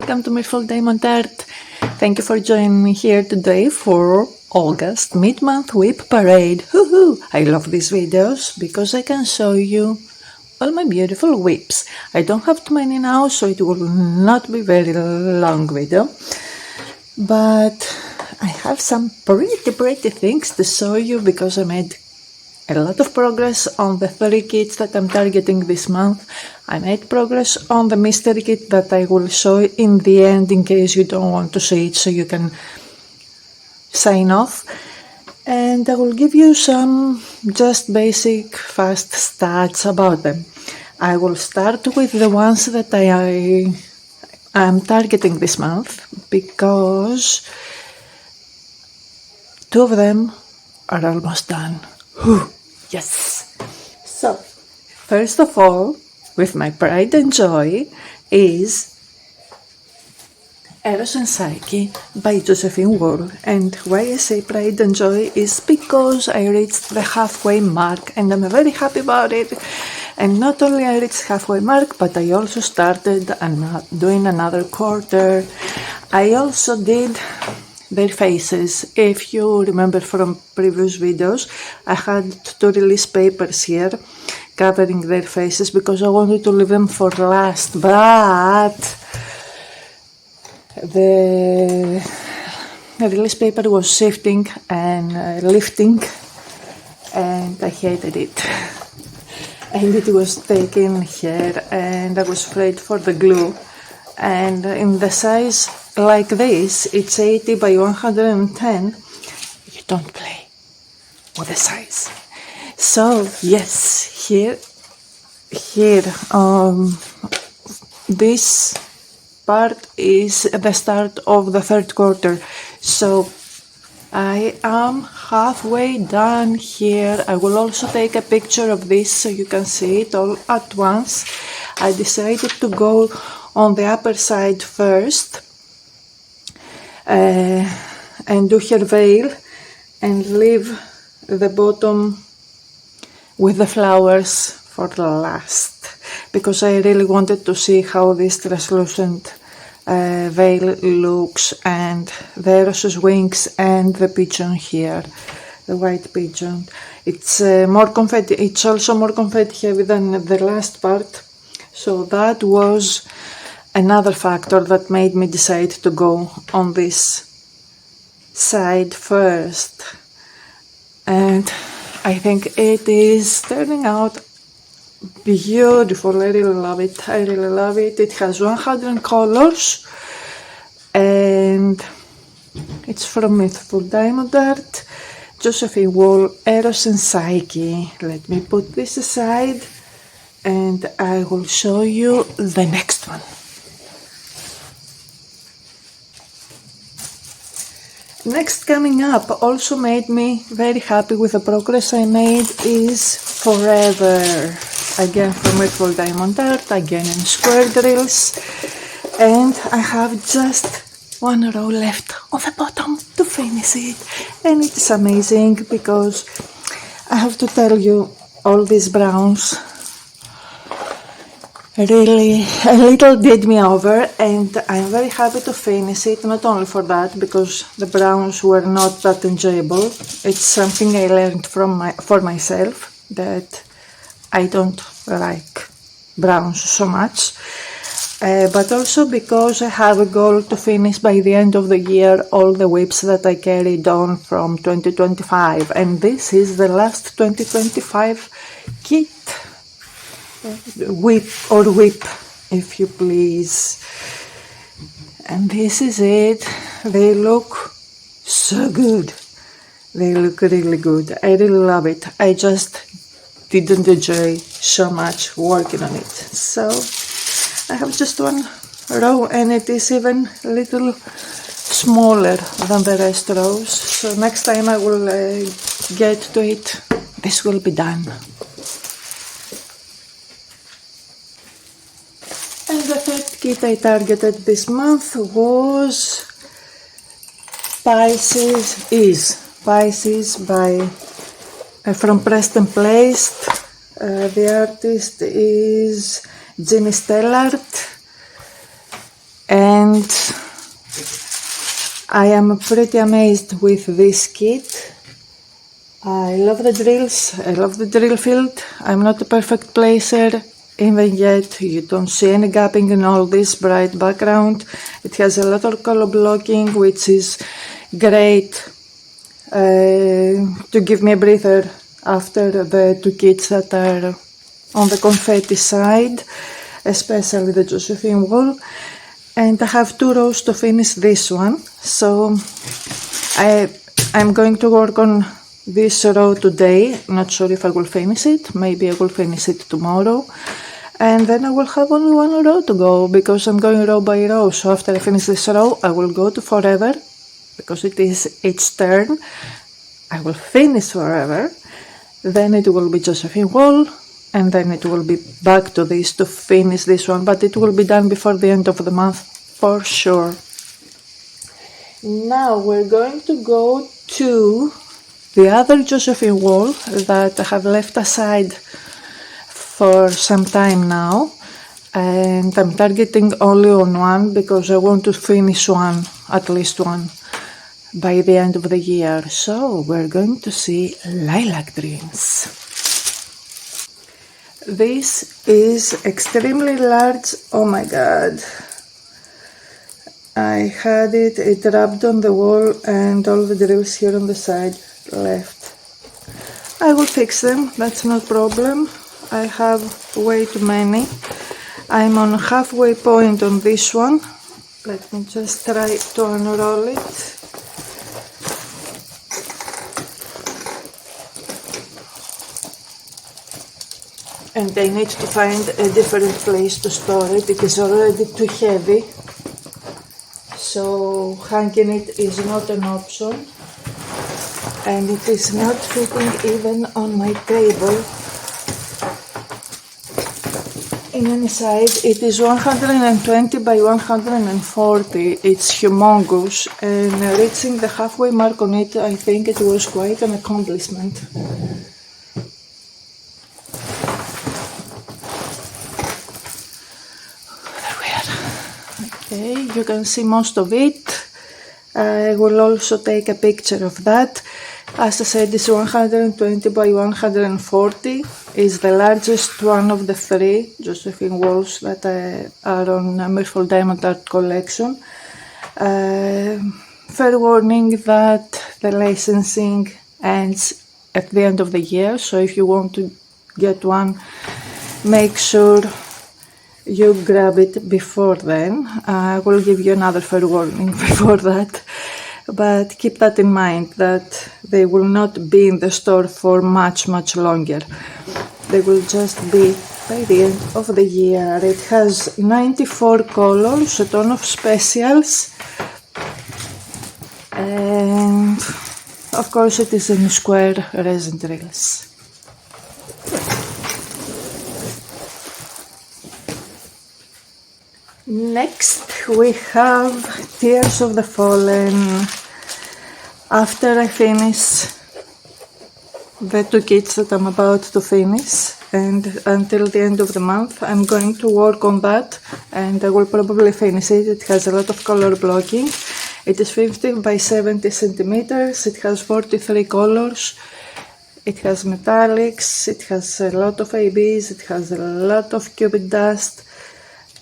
welcome to Mirful Diamond Art. Thank you for joining me here today for August mid-month WIP parade. Woohoo! I love these videos because I can show you all my beautiful WIPs. I don't have too many now, so it will not be very long video, but I have some pretty things to show you because I made a lot of progress on the 3 kits that I'm targeting this month. I made progress on the mystery kit that I will show in the end in case you don't want to see it, so you can sign off. And I will give you some just basic fast stats about them. I will start with the ones that I am targeting this month because 2 of them are almost done. Whew. Yes! So, first of all, with my pride and joy, is Eros and Psyche by Josephine Wall. And why I say pride and joy is because I reached the halfway mark and I'm very happy about it. And not only I reached halfway mark, but I also started doing another quarter. I also did their faces. If you remember from previous videos, I had to release papers here covering their faces because I wanted to leave them for last, but the release paper was shifting and lifting and I hated it. And it was taking here and I was afraid for the glue. And in the size like this, it's 80 by 110, you don't play with the size. So yes, here, this part is the start of the 3rd quarter. So I am halfway done here. I will also take a picture of this so you can see it all at once. I decided to go on the upper side first and do her veil and leave the bottom with the flowers for the last, because I really wanted to see how this translucent veil looks, and the Eros's wings and the pigeon here, the white pigeon. It's more confetti. It's also more confetti heavy than the last part, so that was another factor that made me decide to go on this side first. And I think it is turning out beautiful. I really love it. I really love it. It has 100 colors and it's from Mirful Diamond Art, Josephine Wall, Eros and Psyche. Let me put this aside and I will show you the next one. Next coming up also made me very happy with the progress I made is Forever. Again from Mirful Diamond Art, again in square drills. And I have just 1 row left on the bottom to finish it. And it's amazing because I have to tell you, all these browns really a little did me over, and I'm very happy to finish it, not only for that, because the browns were not that enjoyable. It's something I learned for myself, that I don't like browns so much, but also because I have a goal to finish by the end of the year all the WIPs that I carried on from 2025, and this is the last 2025 kit. WIP or WIP, if you please. And this is it. They look so good. They look really good. I really love it. I just didn't enjoy so much working on it. So I have just 1 row and it is even a little smaller than the rest rows. So next time I will get to it, this will be done. And the 3rd kit I targeted this month was Pisces by from Pressed and Placed. The artist is Ginny Stellart. and I am pretty amazed with this kit. I love the drills, I love the drill field. I'm not a perfect placer, even yet you don't see any gapping in all this bright background. It has a lot of color blocking, which is great to give me a breather after the two kits that are on the confetti side, especially the Josephine wall. And I have 2 rows to finish this one, so I'm going to work on this row today. Not sure if I will finish it, maybe I will finish it tomorrow, and then I will have only 1 row to go because I'm going row by row. So after I finish this row, I will go to forever because it is its turn. I will finish forever, then it will be Josephine wall, and then it will be back to this to finish this one, but it will be done before the end of the month for sure. Now we're going to go to the other Josephine wall that I have left aside for some time now, and I'm targeting only on one because I want to finish one, at least one, by the end of the year. So we're going to see Lilac Dreams. This is extremely large. Oh my god, I had it rubbed on the wall and all the drills here on the side left. I will fix them, that's no problem. I have way too many. I'm on halfway point on this one. Let me just try to unroll it. And I need to find a different place to store it. It is already too heavy, so hanging it is not an option, and it is not fitting even on my table in any size. It is 120 by 140, it's humongous, and reaching the halfway mark on it, I think it was quite an accomplishment. Okay, you can see most of it. I will also take a picture of that. As I said, it's 120 by 140. It's the largest one of the 3 Josephine walls that are on Mirful Diamond Art Collection. Fair warning that the licensing ends at the end of the year, so if you want to get one, make sure you grab it before then. I will give you another fair warning before that, but keep that in mind that they will not be in the store for much longer. They will just be by the end of the year. It has 94 colors, a ton of specials, and of course it is in square resin drills. Next we have Tears of the Fallen. After I finish the 2 kits that I'm about to finish, and until the end of the month I'm going to work on that, and I will probably finish it. It has a lot of color blocking. It is 50 by 70 centimeters. It has 43 colors. It has metallics. It has a lot of ABs. It has a lot of cubic dust.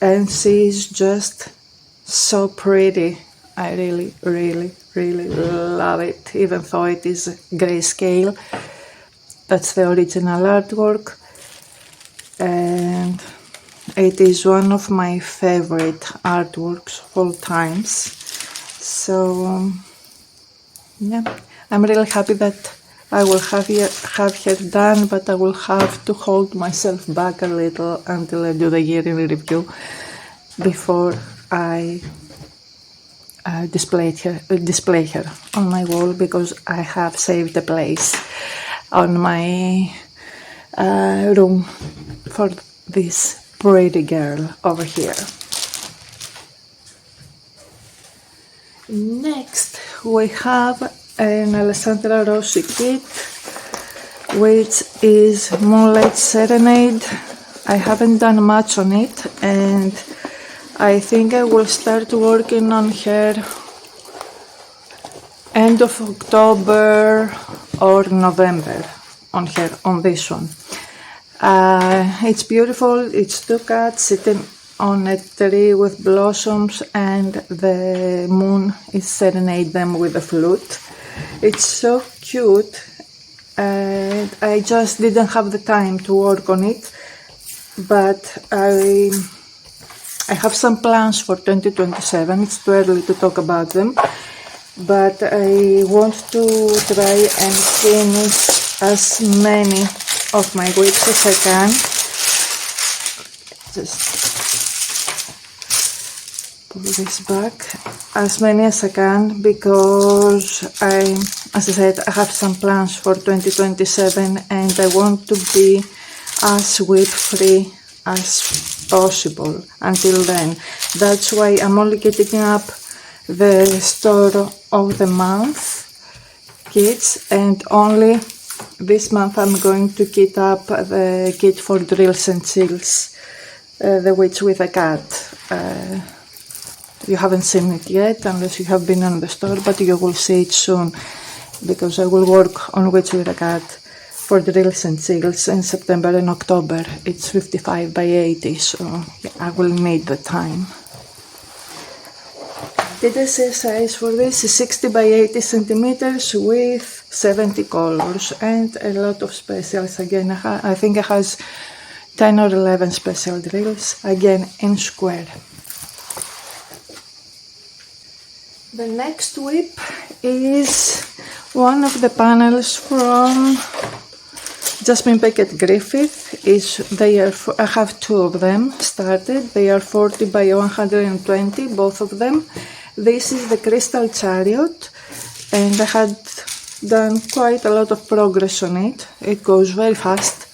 And she is just so pretty. I really love it, even though it is grayscale. That's the original artwork, and it is one of my favorite artworks of all times. So yeah, I'm really happy that I will have her done, but I will have to hold myself back a little until I do the yearly review before I display her on my wall, because I have saved a place on my room for this pretty girl over here. Next we have an Alessandra Rossi kit, which is Moonlight Serenade. I haven't done much on it, and I think I will start working on her end of October or November on this one. It's beautiful. It's two cats sitting on a tree with blossoms, and the moon is serenading them with a flute. It's so cute, and I just didn't have the time to work on it, but I have some plans for 2027. It's too early to talk about them, but I want to try and finish as many of my WIPs as I can. Just pull this back, as many as I can, because as I said, I have some plans for 2027 and I want to be as WIP free as possible until then. That's why I'm only getting up the store of the month kits, and only this month I'm going to kit up the kit for drills and seals, the witch with a cat. You haven't seen it yet unless you have been on the store, but you will see it soon, because I will work on witch with a cat for drills and seals in September and October. It's 55 by 80, so I will need the time. The size for this is 60 by 80 centimeters with 70 colors and a lot of specials. Again, I think it has 10 or 11 special drills, again in square. The next WIP is one of the panels from Jasmine Beckett Griffith. I have two of them started. They are 40 by 120, both of them. This is the Crystal Chariot, and I had done quite a lot of progress on it. It goes very fast,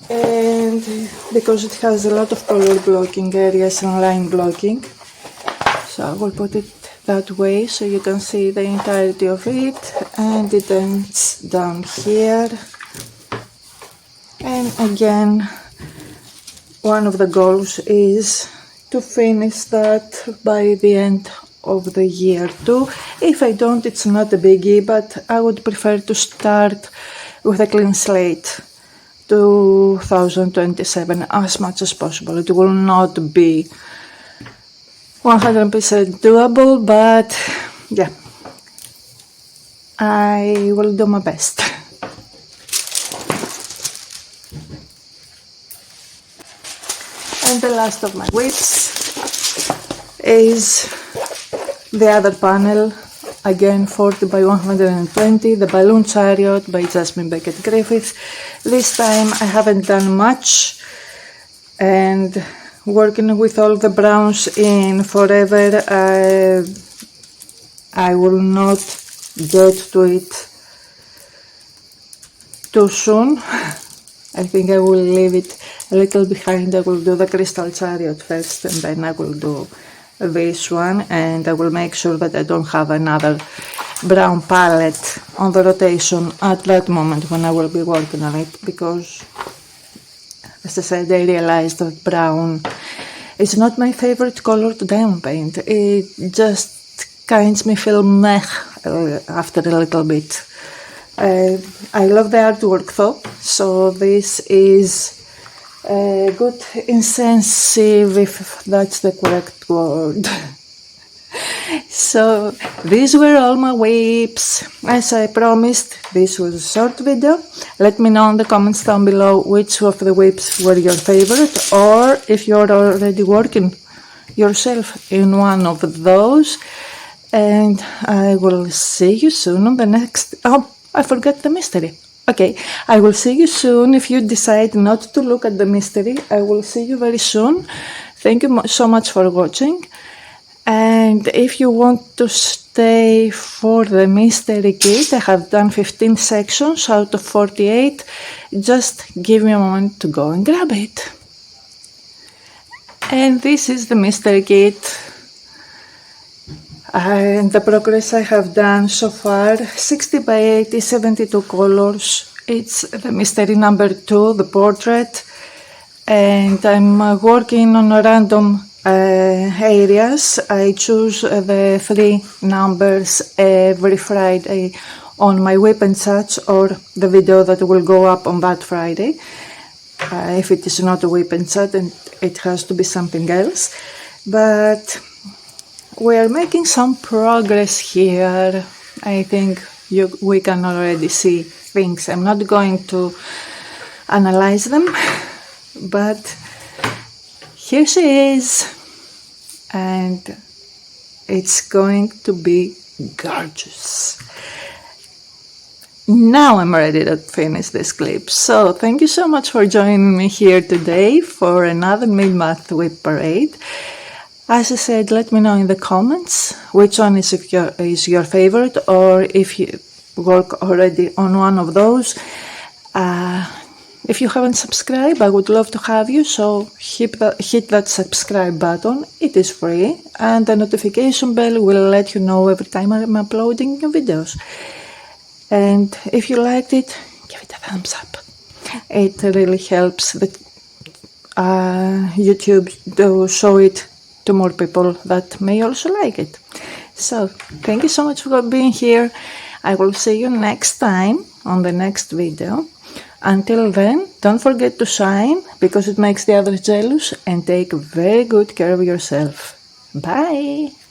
and because it has a lot of color blocking areas and line blocking, so I will put it that way so you can see the entirety of it, and it ends down here. And again, one of the goals is to finish that by the end of the year too. If I don't, it's not a biggie, but I would prefer to start with a clean slate 2027 as much as possible. It will not be 100% doable, but yeah, I will do my best. And the last of my WIPs is the other panel, again 40 by 120, the Balloon Chariot by Jasmine Beckett Griffith. This time I haven't done much, and working with all the browns in forever, I will not get to it too soon. I think I will leave it a little behind. I will do the Crystal Chariot first, and then I will do this one, and I will make sure that I don't have another brown palette on the rotation at that moment when I will be working on it, because as I said, I realized that brown is not my favorite color to diamond paint. It just kinds me feel meh after a little bit. I love the artwork though, so this is a good incensive, if that's the correct word. So these were all my WIPs. As I promised, this was a short video. Let me know in the comments down below which of the WIPs were your favorite, or if you're already working yourself in one of those. And I will see you soon on the next... Oh, I forgot the mystery. Okay, I will see you soon. If you decide not to look at the mystery, I will see you very soon. Thank you so much for watching. And if you want to stay for the mystery kit, I have done 15 sections out of 48. Just give me a moment to go and grab it. And this is the mystery kit. And the progress I have done so far, 60 by 80, 72 colors. It's the mystery number 2, the portrait. and I'm working on random areas. I choose the 3 numbers every Friday on my WIP and such, or the video that will go up on that Friday. If it is not a WIP and such, then it has to be something else. But we are making some progress here. I think we can already see things. I'm not going to analyze them, but here she is, and it's going to be gorgeous. Now I'm ready to finish this clip. So thank you so much for joining me here today for another mid-month WIP parade. As I said, let me know in the comments which one is your favorite, or if you work already on one of those. If you haven't subscribed, I would love to have you, so hit that subscribe button. It is free, and the notification bell will let you know every time I'm uploading new videos. And if you liked it, give it a thumbs up. It really helps the YouTube to show it to more people that may also like it. So thank you so much for being here. I will see you next time on the next video. Until then, don't forget to shine, because it makes the others jealous, and take very good care of yourself. Bye!